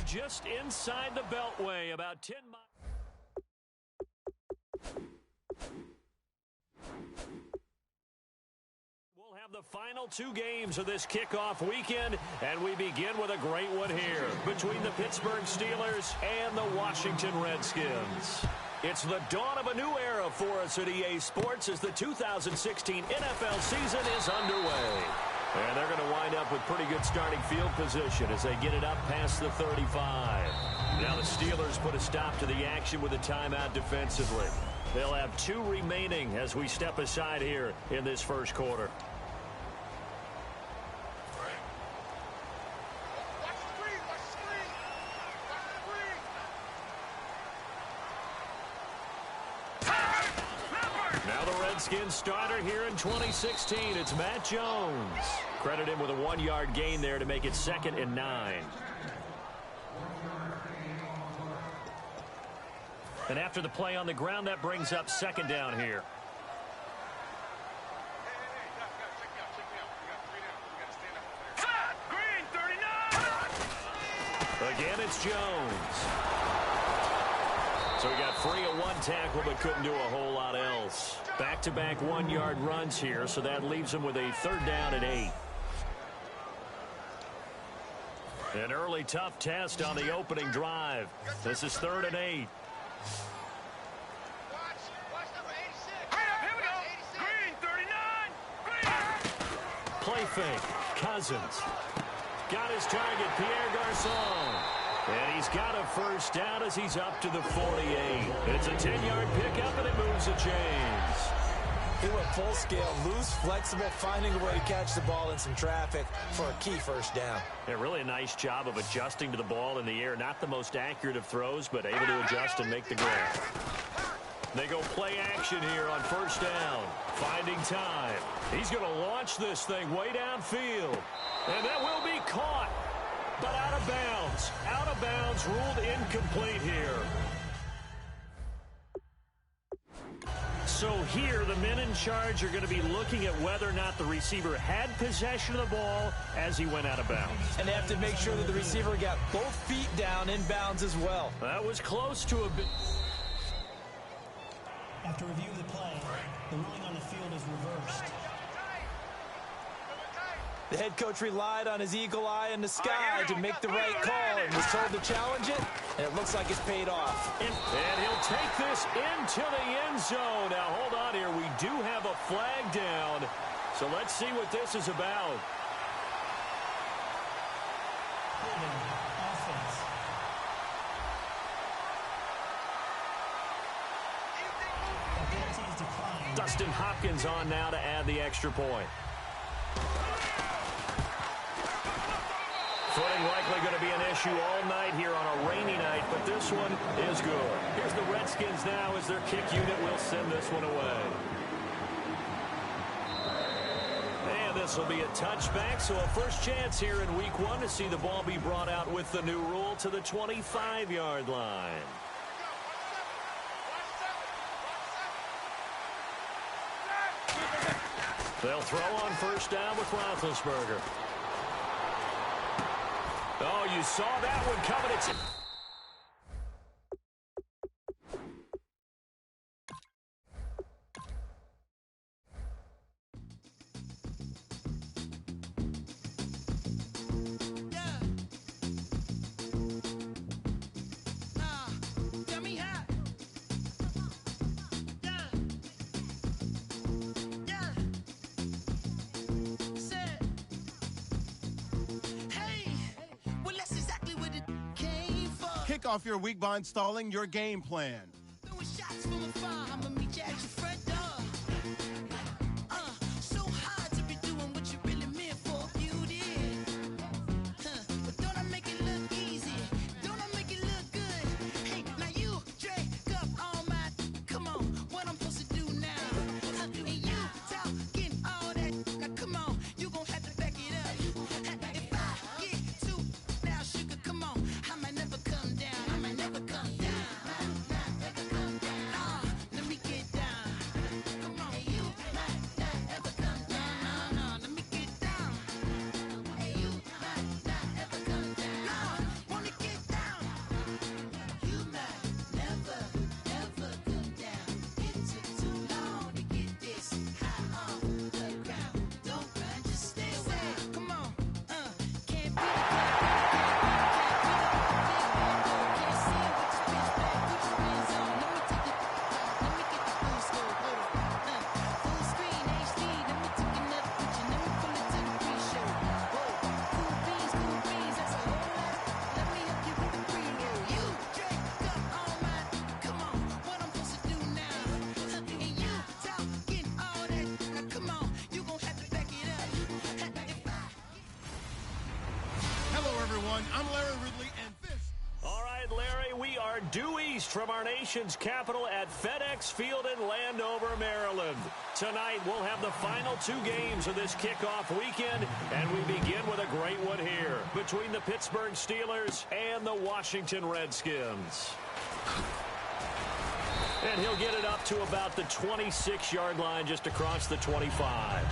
just inside the Beltway, about 10 miles. We'll have the final two games of this kickoff weekend, and we begin with a great one here between the Pittsburgh Steelers and the Washington Redskins. It's the dawn of a new era for us at EA Sports as the 2016 NFL season is underway. And they're going to wind up with pretty good starting field position as they get it up past the 35. Now the Steelers put a stop to the action with a timeout defensively. They'll have two remaining as we step aside here in this first quarter. Redskins starter here in 2016. It's Matt Jones. Credit him with a 1-yard gain there to make it 2nd and 9. And after the play on the ground, that brings up 2nd down here. Again, it's Jones. So he got free of one tackle but couldn't do a whole lot else. Back-to-back 1-yard runs here, so that leaves him with a 3rd down and 8. An early tough test on the opening drive. This is 3rd and 8. Play fake. Cousins. Got his target, Pierre Garçon. And he's got a 1st down as he's up to the 48. It's a 10-yard pickup, and it moves the chains. He went full scale, loose, flexible, finding a way to catch the ball in some traffic for a key 1st down. Yeah, really a nice job of adjusting to the ball in the air. Not the most accurate of throws, but able to adjust and make the grab. They go play action here on 1st down. Finding time. He's going to launch this thing way downfield. And that will be caught. But out of bounds. Out of bounds, ruled incomplete here. So here, the men in charge are going to be looking at whether or not the receiver had possession of the ball as he went out of bounds. And they have to make sure that the receiver got both feet down in bounds as well. That was close to a bit. After review of the play, the ruling on the field is reversed. The head coach relied on his eagle eye in the sky to make the right call and was told to challenge it, and it looks like it's paid off. And he'll take this into the end zone. Now, hold on here. We do have a flag down, so let's see what this is about. Offense. Dustin Hopkins on now to add the extra point. Footing likely going to be an issue all night here on a rainy night, but this one is good. Here's the Redskins now as their kick unit will send this one away. And this will be a touchback, so a first chance here in week 1 to see the ball be brought out with the new rule to the 25-yard line. They'll throw on 1st down with Roethlisberger. Oh, you saw that one coming. It's Kick off your week by installing your game plan. everyone. I'm Larry Ridley, and this... All right, Larry, we are due east from our nation's capital at FedEx Field in Landover, Maryland. Tonight, we'll have the final 2 games of this kickoff weekend, and we begin with a great one here between the Pittsburgh Steelers and the Washington Redskins. And he'll get it up to about the 26-yard line, just across the 25.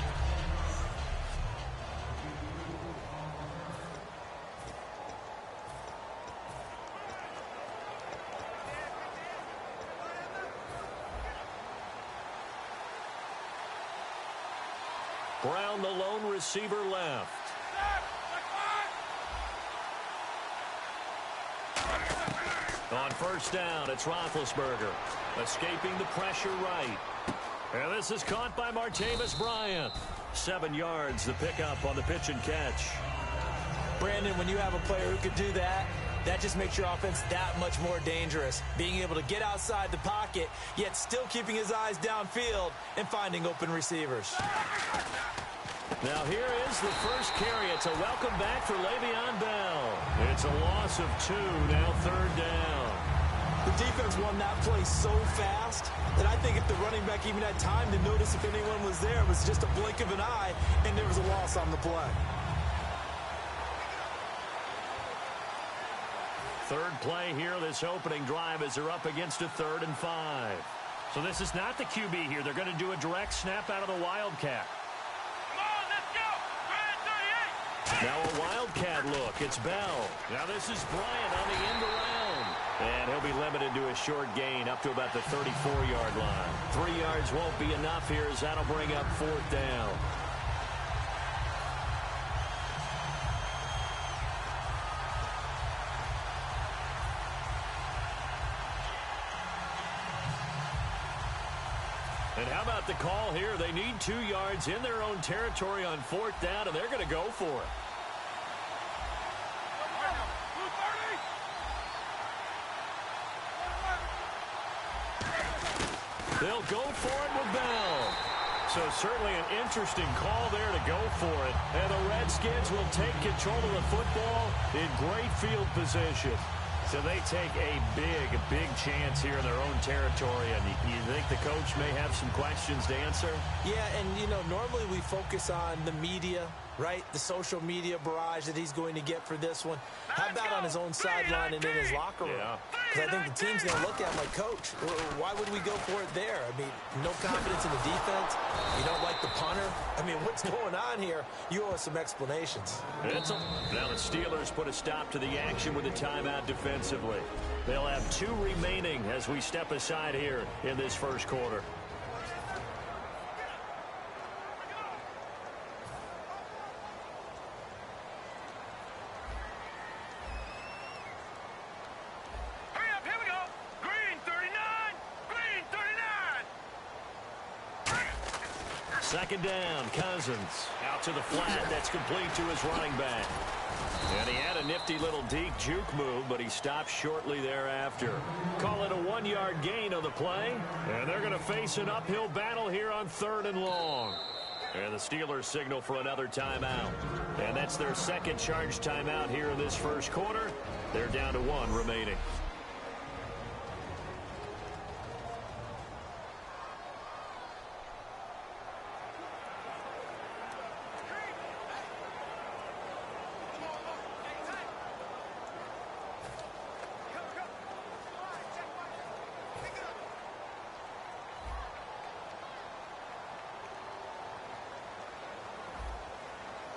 Brown, the lone receiver, left. On first down, it's Roethlisberger, escaping the pressure right. And this is caught by Martavis Bryant. 7 yards, the pickup on the pitch and catch. Brandon, when you have a player who could do that, that just makes your offense that much more dangerous. Being able to get outside the pocket, yet still keeping his eyes downfield and finding open receivers. Now here is the first carry. It's a welcome back for Le'Veon Bell. It's a loss of 2, now third down. The defense won that play so fast that I think if the running back even had time to notice if anyone was there, it was just a blink of an eye, and there was a loss on the play. Third play here, this opening drive, as they're up against a 3rd and 5. So this is not the QB here. They're going to do a direct snap out of the Wildcat. Now a Wildcat look. It's Bell. Now this is Bryant on the end around. And he'll be limited to a short gain up to about the 34-yard line. 3 yards won't be enough here, as that'll bring up 4th down. And how about the call here? They need 2 yards in their own territory on 4th down, and they're going to go for it. They'll go for it with Bell. So certainly an interesting call there to go for it. And the Redskins will take control of the football in great field position. So they take a big chance here in their own territory. And you think the coach may have some questions to answer? Yeah, and, you know, normally we focus on the media, right? The social media barrage that he's going to get for this one. How about on his own sideline and in his locker room? Because I think the team's going to look at him like, Coach, why would we go for it there? I mean, no confidence in the defense. You don't like the punter. I mean, what's going on here? You owe us some explanations. Now the Steelers put a stop to the action with a timeout defensively. They'll have 2 remaining as we step aside here in this first quarter. Second down, Cousins. Out to the flat. That's complete to his running back. And he had a nifty little deke juke move, but he stopped shortly thereafter. Call it a 1-yard gain on the play. And they're going to face an uphill battle here on 3rd and long. And the Steelers signal for another timeout. And that's their second charge timeout here in this first quarter. They're down to 1 remaining.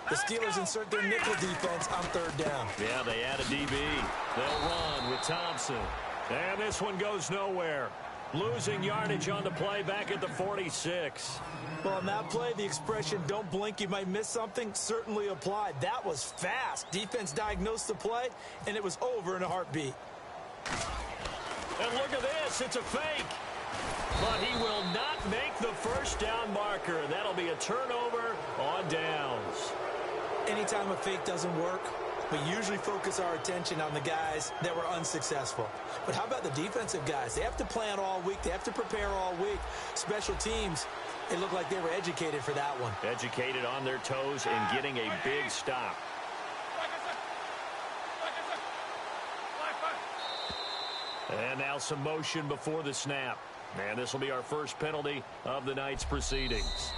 The Steelers insert their nickel defense on 3rd down. Yeah, they add a DB. They'll run with Thompson. And this one goes nowhere. Losing yardage on the play back at the 46. Well, on that play, the expression, don't blink, you might miss something, certainly applied. That was fast. Defense diagnosed the play, and it was over in a heartbeat. And look at this. It's a fake. But he will not make the first down marker. That'll be a turnover on downs. Anytime a fake doesn't work, we usually focus our attention on the guys that were unsuccessful. But how about the defensive guys? They have to plan all week. They have to prepare all week. Special teams, it looked like they were educated for that one. Educated on their toes and getting a big stop. And now some motion before the snap. And this will be our first penalty of the night's proceedings.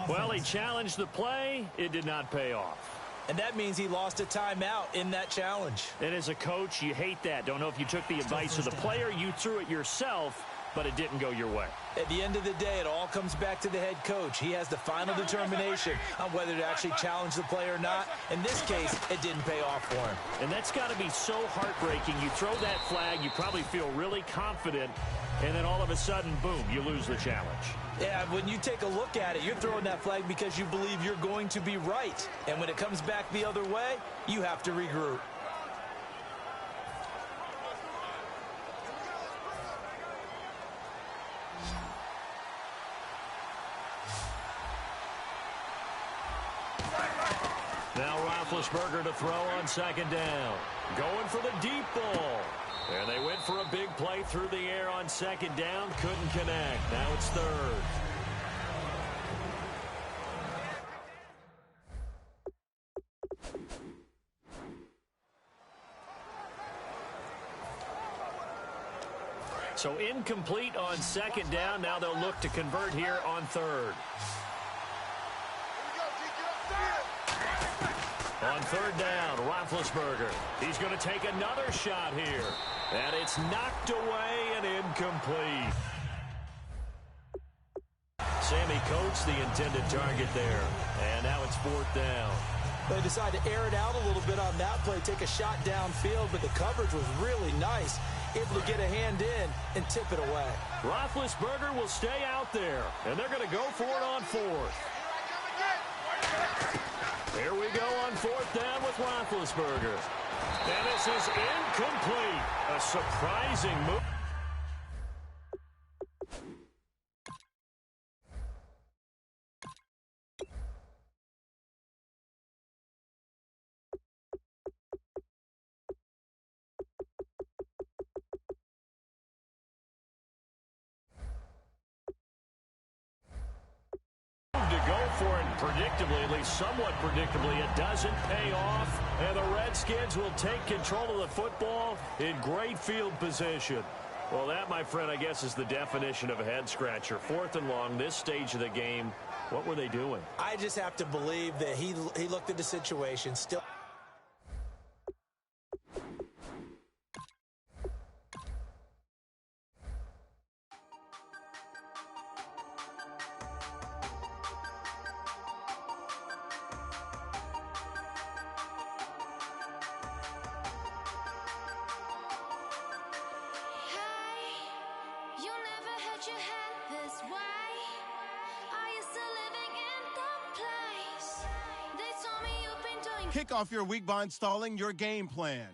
Well, he challenged the play. It did not pay off. And that means he lost a timeout in that challenge. And as a coach, you hate that. Don't know if you took the advice of the player, you threw it yourself, but it didn't go your way. At the end of the day, it all comes back to the head coach. He has the final determination on whether to actually challenge the play or not. In this case, it didn't pay off for him. And that's got to be so heartbreaking. You throw that flag, you probably feel really confident, and then all of a sudden, boom, you lose the challenge. Yeah, when you take a look at it, you're throwing that flag because you believe you're going to be right. And when it comes back the other way, you have to regroup. Now Roethlisberger to throw on second down. Going for the deep ball. And they went for a big play through the air on second down. Couldn't connect. Now it's third. So incomplete on second down. Now they'll look to convert here on third. On third down, Roethlisberger. He's going to take another shot here. And it's knocked away and incomplete. Sammy Coates, the intended target there. And now it's fourth down. They decided to air it out a little bit on that play, take a shot downfield, but the coverage was really nice. Able to get a hand in and tip it away. Roethlisberger will stay out there, and they're going to go for it on fourth. Here we go on fourth down with Roethlisberger. And this is incomplete. A surprising move. To go for it predictably, at least somewhat predictably, it doesn't pay off, and the Redskins will take control of the football in great field position. Well, that, my friend, I guess is the definition of a head-scratcher. Fourth and long, this stage of the game, what were they doing? I just have to believe that he looked at the situation, still. Kick off your week by installing your game plan.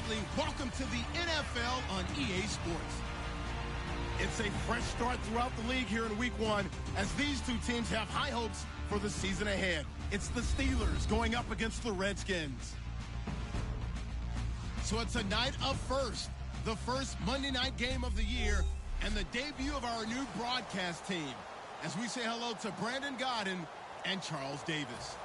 Ridley. Welcome to the NFL on EA Sports. It's a fresh start throughout the league here in Week 1 as these two teams have high hopes for the season ahead. It's the Steelers going up against the Redskins. So it's a night of first, the first Monday night game of the year, and the debut of our new broadcast team as we say hello to Brandon Godden and Charles Davis.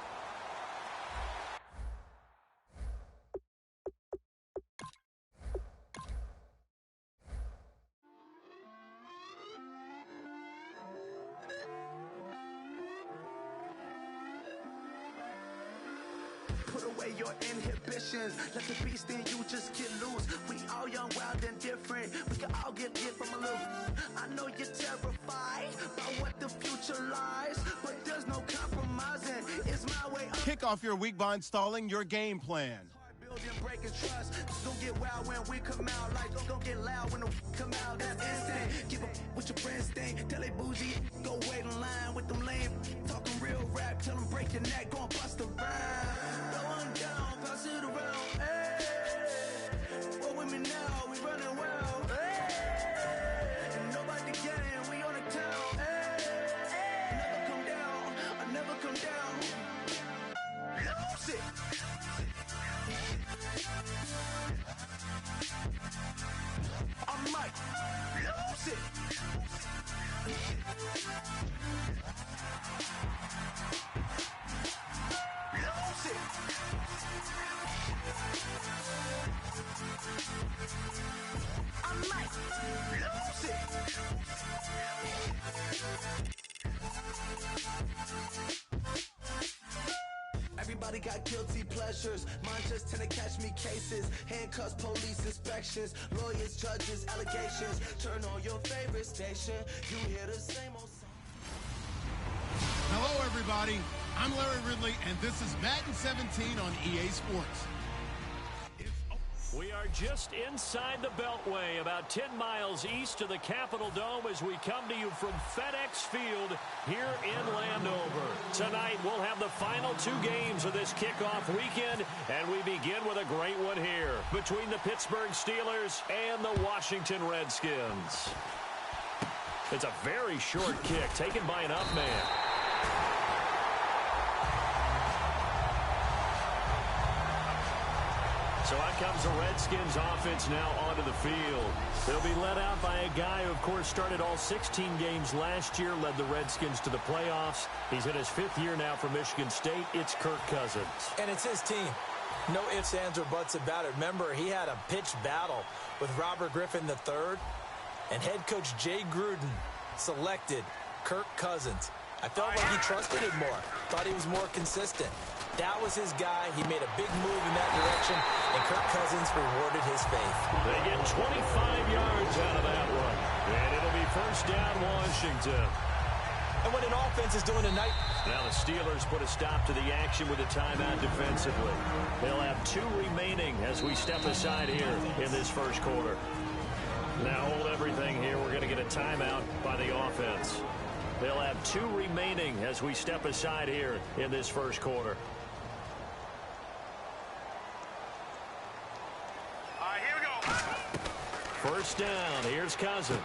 Put away your inhibitions. Let the beast in you just get loose. We all young, wild, and different. We can all get lit from a little. I know you're terrified about what the future lies, but there's no compromising. It's my way. Kick off your week by installing your game plan. Building, breaking trust. Don't get wild when we come out. Like, don't get loud when the come out. That's instant. Keep up with your friends thing. Tell they bougie. Go wait in line with them lame. Talking real rap. Tell them break your neck. Go and bust a rhyme. Going down. Pass it around. Hey. What with me now? We running wild. Hey. And nobody getting. We on the town. Hey. Never come down. I never come down. Lose it. I might lose it. Lose it. I might lose it. Everybody got guilty pleasures. Mine just tend to catch me cases. Handcuffs, police inspections, lawyers, judges, allegations. Turn on your favorite station. You hear the same old song. Hello, everybody. I'm Larry Ridley, and this is Madden 17 on EA Sports. We are just inside the Beltway, about 10 miles east of the Capitol Dome as we come to you from FedEx Field here in Landover. Tonight, we'll have the final two games of this kickoff weekend, and we begin with a great one here between the Pittsburgh Steelers and the Washington Redskins. It's a very short kick taken by an up man. So out comes the Redskins offense now onto the field. They'll be led out by a guy who, of course, started all 16 games last year, led the Redskins to the playoffs. He's in his 5th year now for Michigan State. It's Kirk Cousins. And it's his team. No ifs, ands, or buts about it. Remember, he had a pitch battle with Robert Griffin III, and head coach Jay Gruden selected Kirk Cousins. I felt like he trusted him more, thought he was more consistent. That was his guy. He made a big move in that direction, and Kirk Cousins rewarded his faith. They get 25 yards out of that one, and it'll be first down Washington. And when an offense is doing a night... Now the Steelers put a stop to the action with a timeout defensively. They'll have 2 remaining as we step aside here in this first quarter. Now hold everything here. We're going to get a timeout by the offense. They'll have 2 remaining as we step aside here in this first quarter. First down, here's Cousins.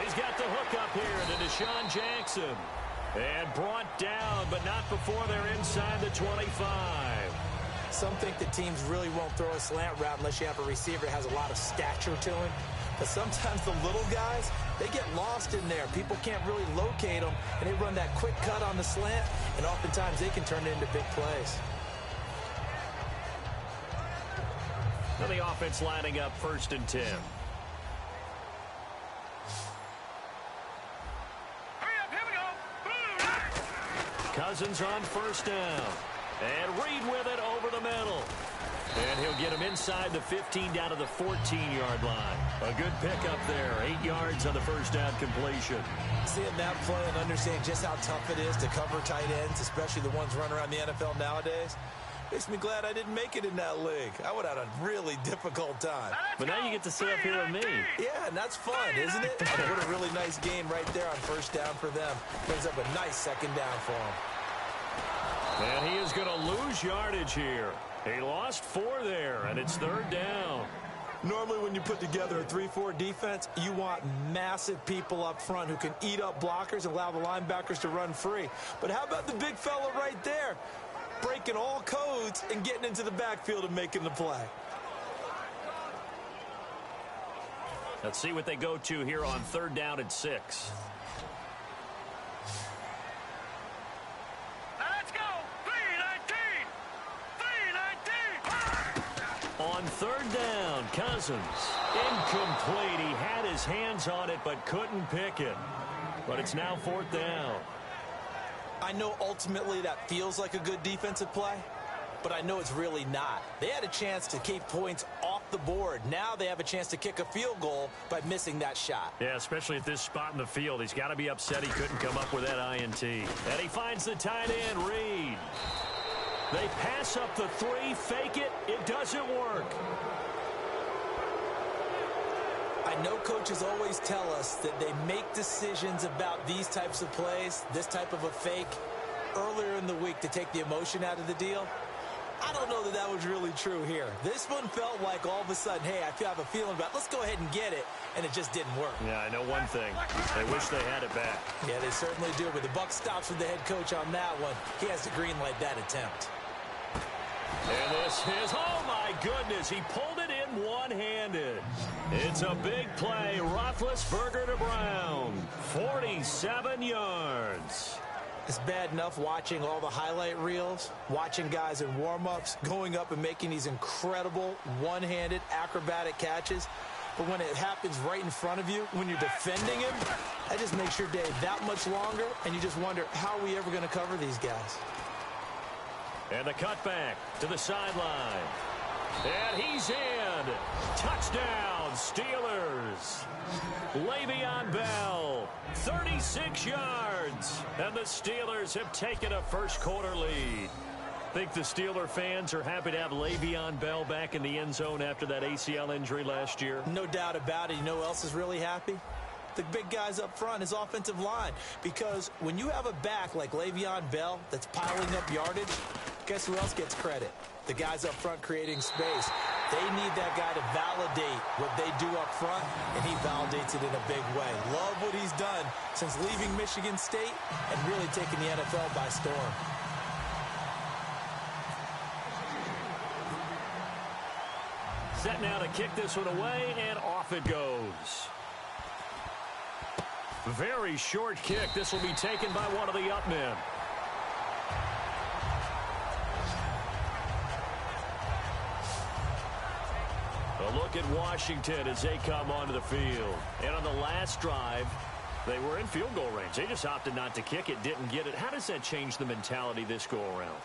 He's got the hook up here to Deshaun Jackson. And brought down, but not before they're inside the 25. Some think the teams really won't throw a slant route unless you have a receiver that has a lot of stature to him. But sometimes the little guys, they get lost in there. People can't really locate them, and they run that quick cut on the slant, and oftentimes they can turn it into big plays. Now the offense lining up 1st and 10. Cousins on first down. And Reed with it over the middle. And he'll get him inside the 15 down to the 14-yard line. A good pickup there. 8 yards on the first down completion. Seeing that play and understanding just how tough it is to cover tight ends, especially the ones running around the NFL nowadays, makes me glad I didn't make it in that league. I would have had a really difficult time. But now you get to sit up here with me. Yeah, and that's fun, isn't it? What a really nice game right there on first down for them. Brings up a nice second down for them. And he is going to lose yardage here. He lost 4 there, and it's 3rd down. Normally when you put together a 3-4 defense, you want massive people up front who can eat up blockers and allow the linebackers to run free. But how about the big fella right there, breaking all codes and getting into the backfield and making the play? Let's see what they go to here on 3rd down and 6. Let's go! 3-19! 3-19! On 3rd down, Cousins. Incomplete. He had his hands on it but couldn't pick it. But it's now 4th down. I know ultimately that feels like a good defensive play, but I know it's really not. They had a chance to keep points off the board. Now they have a chance to kick a field goal by missing that shot. Yeah, especially at this spot in the field. He's got to be upset he couldn't come up with that INT. And he finds the tight end, Reed. They pass up the 3, fake it. It doesn't work. I know coaches always tell us that they make decisions about these types of plays, this type of a fake, earlier in the week to take the emotion out of the deal. I don't know that that was really true here. This one felt like all of a sudden, hey, I have a feeling about, let's go ahead and get it, and it just didn't work. Yeah, I know one thing. They wish they had it back. Yeah, they certainly do, but the buck stops with the head coach on that one. He has to green light that attempt. And this is, oh my goodness, he pulled it in one-handed. It's a big play. Roethlisberger to Brown. 47 yards. It's bad enough watching all the highlight reels, watching guys in warm-ups, going up and making these incredible one-handed acrobatic catches. But when it happens right in front of you, when you're defending him, that just makes your day that much longer, and you just wonder, how are we ever going to cover these guys? And the cutback to the sideline. And he's in. Touchdown, Steelers. Le'Veon Bell, 36 yards. And the Steelers have taken a first-quarter lead. Think the Steeler fans are happy to have Le'Veon Bell back in the end zone after that ACL injury last year? No doubt about it. You know who else is really happy? The big guys up front, his offensive line. Because when you have a back like Le'Veon Bell that's piling up yardage, guess who else gets credit? The guys up front creating space. They need that guy to validate what they do up front, and he validates it in a big way. Love what he's done since leaving Michigan State and really taking the NFL by storm. Set now to kick this one away, and off it goes. Very short kick. This will be taken by one of the up men. A look at Washington as they come onto the field. And on the last drive, they were in field goal range. They just opted not to kick it, didn't get it. How does that change the mentality this go-around?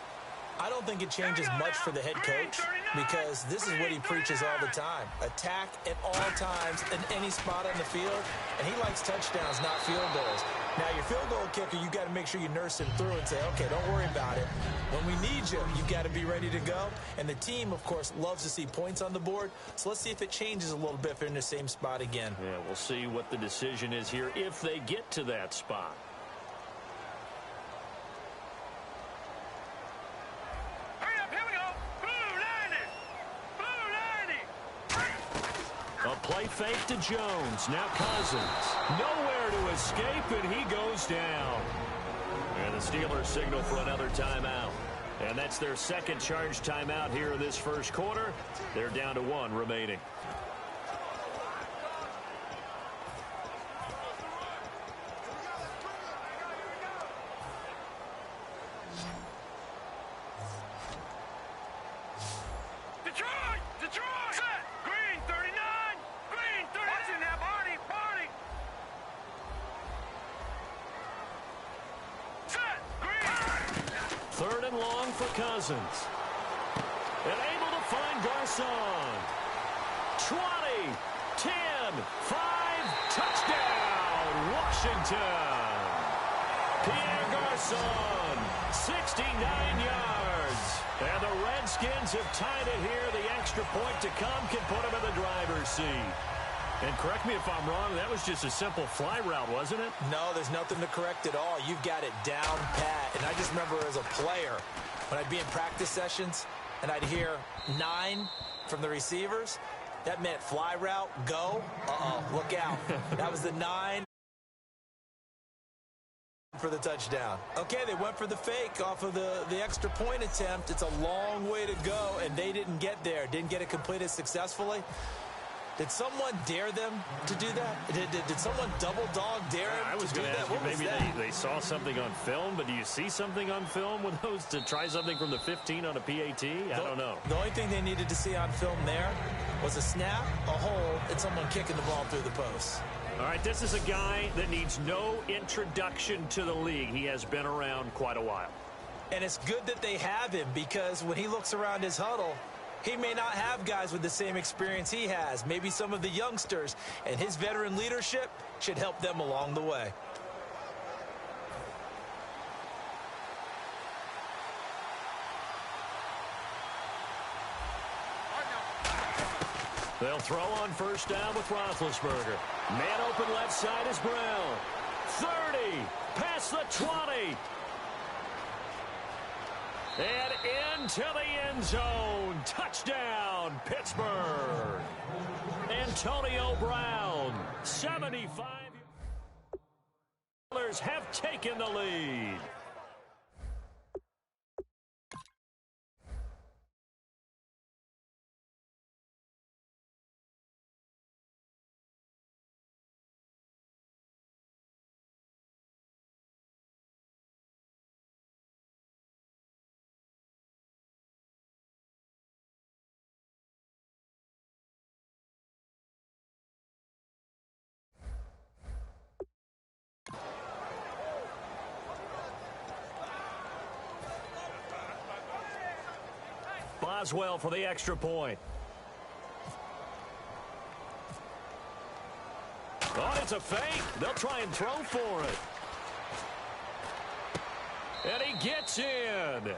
I don't think it changes much for the head coach because this is what he preaches all the time. Attack at all times in any spot on the field, and he likes touchdowns, not field goals. Now, your field goal kicker, you got to make sure you nurse him through and say, okay, don't worry about it. When we need you, you've got to be ready to go. And the team, of course, loves to see points on the board. So let's see if it changes a little bit if they're in the same spot again. Yeah, we'll see what the decision is here if they get to that spot. A play fake to Jones. Now Cousins. Nowhere to escape, and he goes down. And the Steelers signal for another timeout. And that's their second charge timeout here in this first quarter. They're down to 1 remaining. Third and long for Cousins. And able to find Garcon. 20, 10, 5, touchdown, Washington. Pierre Garcon, 69 yards. And the Redskins have tied it here. The extra point to come can put them in the driver's seat. And correct me if I'm wrong, that was just a simple fly route, wasn't it? No, there's nothing to correct at all. You've got it down pat. And I just remember as a player, when I'd be in practice sessions and I'd hear 9 from the receivers, That meant fly route, go. Uh-oh, look out. That was the 9 for the touchdown. Okay, they went for the fake off of the extra point attempt. It's a long way to go, and they didn't get there. Didn't get it completed successfully. Did someone dare them to do that? Did someone double dog dare them I was to do going to that? ask you, What was maybe that? they saw something on film, but do you see something on film with those to try something from the 15 on a PAT? I don't know. The only thing they needed to see on film there was a snap, a hole, and someone kicking the ball through the post. All right, this is a guy that needs no introduction to the league. He has been around quite a while. And it's good that they have him, because when he looks around his huddle, he may not have guys with the same experience he has, maybe some of the youngsters, and his veteran leadership should help them along the way. They'll throw on first down with Roethlisberger. Man open left side is Brown. 30, past the 20. And into the end zone. Touchdown, Pittsburgh. Antonio Brown, 75 have taken the lead. Boswell for the extra point. Oh, it's a fake. They'll try and throw for it. And he gets in.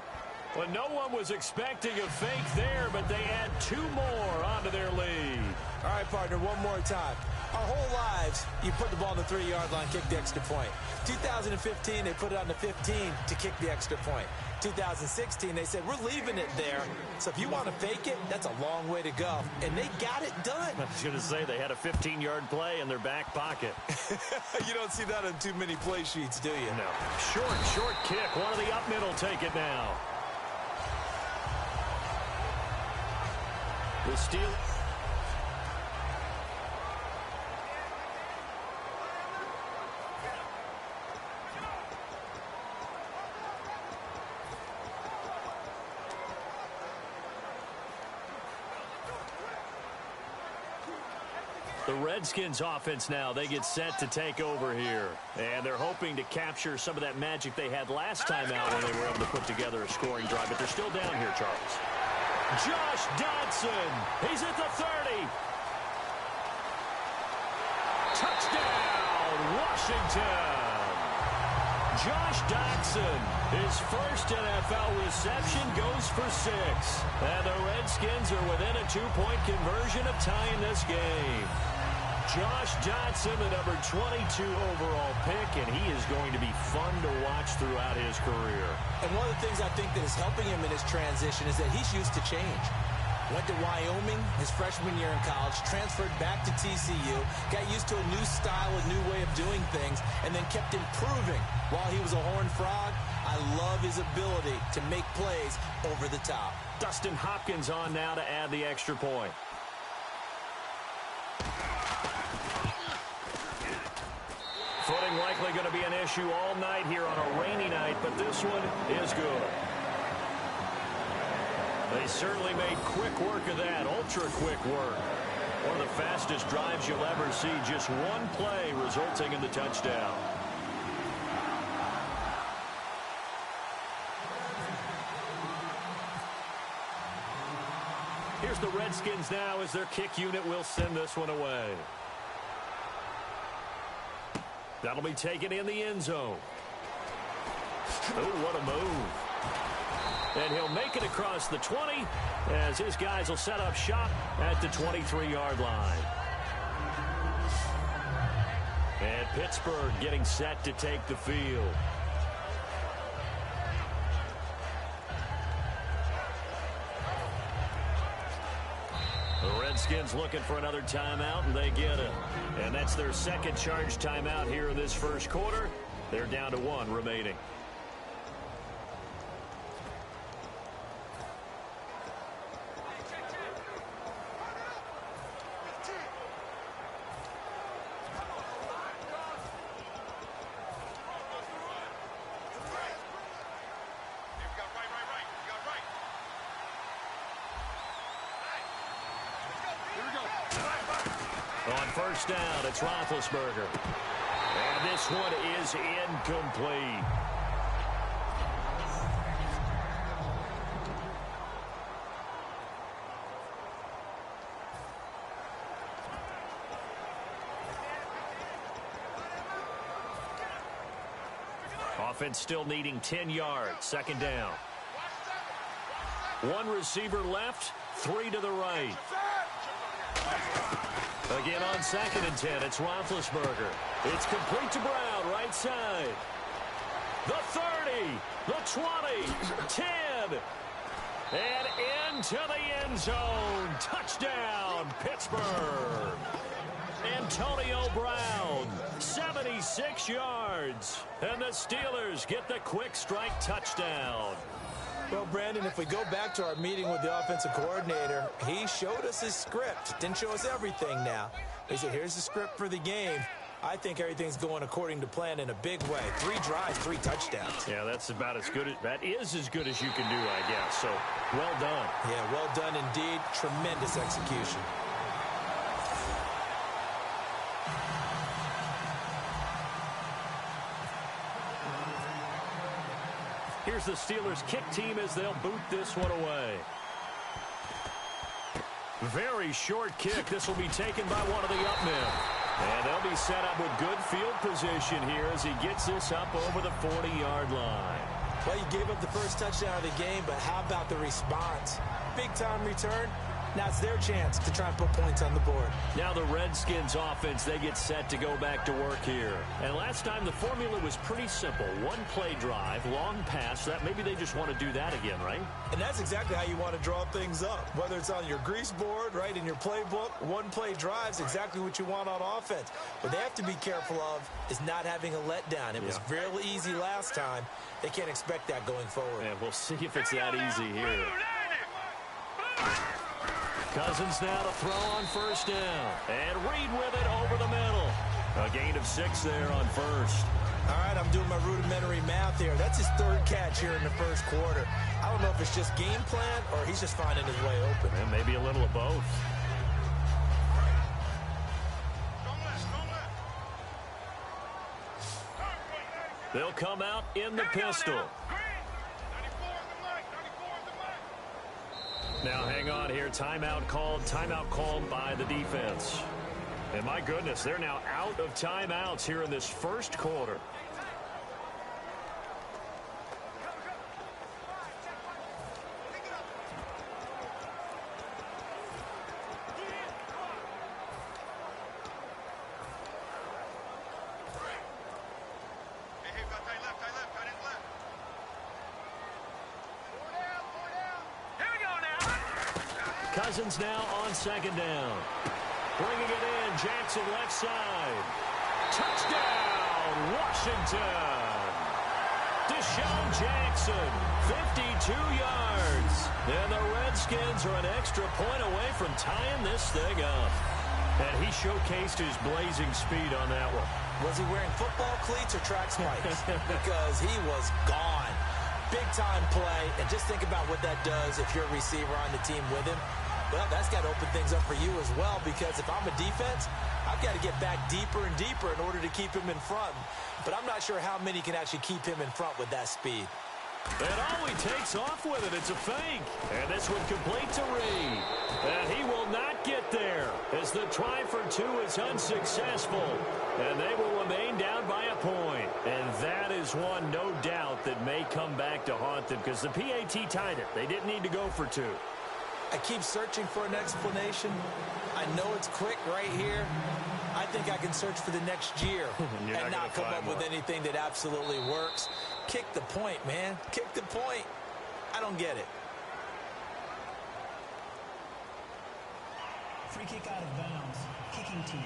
Well, no one was expecting a fake there, but they add 2 more onto their lead. All right, partner, one more time. Our whole lives, you put the ball on the 3-yard line, kick the extra point. 2015, they put it on the 15 to kick the extra point. 2016, they said, we're leaving it there. So if you want to fake it, that's a long way to go. And they got it done. I was going to say they had a 15-yard play in their back pocket. You don't see that on too many play sheets, do you? No. Short kick. One of the up middle take it now. The steal. The Redskins offense now, they get set to take over here. And they're hoping to capture some of that magic they had last time out when they were able to put together a scoring drive. But they're still down here, Charles. Josh Dodson, he's at the 30. Touchdown, Washington. Josh Dodson, his first NFL reception, goes for 6. And the Redskins are within a 2-point conversion of tying this game. Josh Dodson, the number 22 overall pick, and he is going to be fun to watch throughout his career. And one of the things I think that is helping him in his transition is that he's used to change. Went to Wyoming his freshman year in college, transferred back to TCU, got used to a new style, a new way of doing things, and then kept improving while he was a Horned Frog. I love his ability to make plays over the top. Dustin Hopkins on now to add the extra point. Footing likely going to be an issue all night here on a rainy night, but this one is good. They certainly made quick work of that, ultra-quick work. One of the fastest drives you'll ever see, just one play resulting in the touchdown. Here's the Redskins now as their kick unit will send this one away. That'll be taken in the end zone. Oh, what a move. And he'll make it across the 20 as his guys will set up shop at the 23-yard line. And Pittsburgh getting set to take the field. The Redskins looking for another timeout, and they get it. And that's their second charge timeout here in this first quarter. They're down to one remaining. On first down, it's Roethlisberger. And this one is incomplete. Offense still needing 10 yards. Second down. One receiver left, 3 to the right. Again on 2nd and 10, it's Roethlisberger. It's complete to Brown, right side. The 30, the 20, 10, and into the end zone. Touchdown, Pittsburgh. Antonio Brown, 76 yards. And the Steelers get the quick strike touchdown. Well, Brandon, if we go back to our meeting with the offensive coordinator, he showed us his script. Didn't show us everything now. He said, here's the script for the game. I think everything's going according to plan in a big way. 3 drives, 3 touchdowns. Yeah, that's about as good. That is as good as you can do, I guess. So, well done. Yeah, well done indeed. Tremendous execution. Here's the Steelers kick team as they'll boot this one away. Very short kick. This will be taken by one of the up men. And they'll be set up with good field position here as he gets this up over the 40-yard line. Well, you gave up the first touchdown of the game, but how about the response? Big-time return. Now it's their chance to try and put points on the board. Now the Redskins offense, they get set to go back to work here. And last time the formula was pretty simple. One play drive, long pass. That maybe they just want to do that again, right? And that's exactly how you want to draw things up. Whether it's on your grease board, right, in your playbook, one play drives exactly what you want on offense. What they have to be careful of is not having a letdown. It was real easy last time. They can't expect that going forward. And we'll see if it's that easy here. Cousins now to throw on first down. And Reed with it over the middle. A gain of 6 there on first. All right, I'm doing my rudimentary math here. That's his 3rd catch here in the first quarter. I don't know if it's just game plan or he's just finding his way open. And maybe a little of both. They'll come out in the pistol. Now hang on here. Timeout called by the defense. And my goodness, they're now out of timeouts here in this first quarter. Cousins now on second down. Bringing it in, Jackson left side. Touchdown, Washington. Deshaun Jackson, 52 yards. And the Redskins are an extra point away from tying this thing up. And he showcased his blazing speed on that one. Was he wearing football cleats or track spikes? Because he was gone. Big-time play, and just think about what that does if you're a receiver on the team with him. Well, that's got to open things up for you as well, because if I'm a defense, I've got to get back deeper and deeper in order to keep him in front. But I'm not sure how many can actually keep him in front with that speed. And all he takes off with it, it's a fake. And this one complete to Reed. And he will not get there as the try for 2 is unsuccessful. And they will remain down by a point. And that is one, no doubt, that may come back to haunt them because the PAT tied it. They didn't need to go for 2. I keep searching for an explanation. I know it's quick right here. I think I can search for the next year and not come up with anything that absolutely works. Kick the point, man. Kick the point. I don't get it. Free kick out of bounds. Kicking team.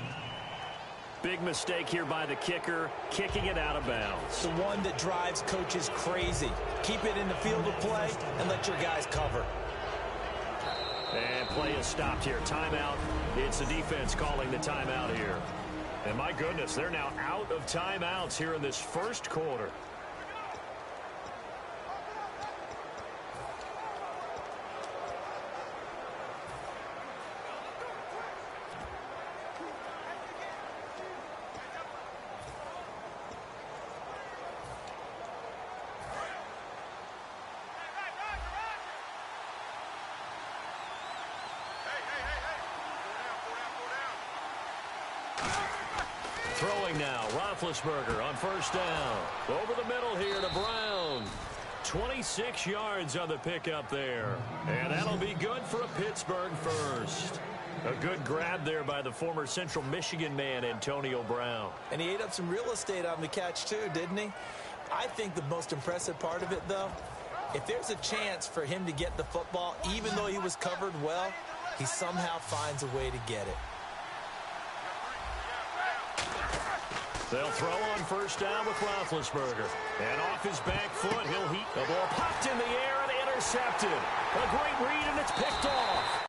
Big mistake here by the kicker, kicking it out of bounds. The one that drives coaches crazy. Keep it in the field of play and let your guys cover. And play is stopped here. Timeout. It's the defense calling the timeout here. And my goodness, they're now out of timeouts here in this first quarter. Throwing now, Roethlisberger on first down. Over the middle here to Brown. 26 yards on the pickup there. And that'll be good for a Pittsburgh first. A good grab there by the former Central Michigan man, Antonio Brown. And he ate up some real estate on the catch too, didn't he? I think the most impressive part of it, though, if there's a chance for him to get the football, even though he was covered well, he somehow finds a way to get it. They'll throw on first down with Roethlisberger. And off his back foot, he'll heat. The ball popped in the air and intercepted. A great read, and it's picked off.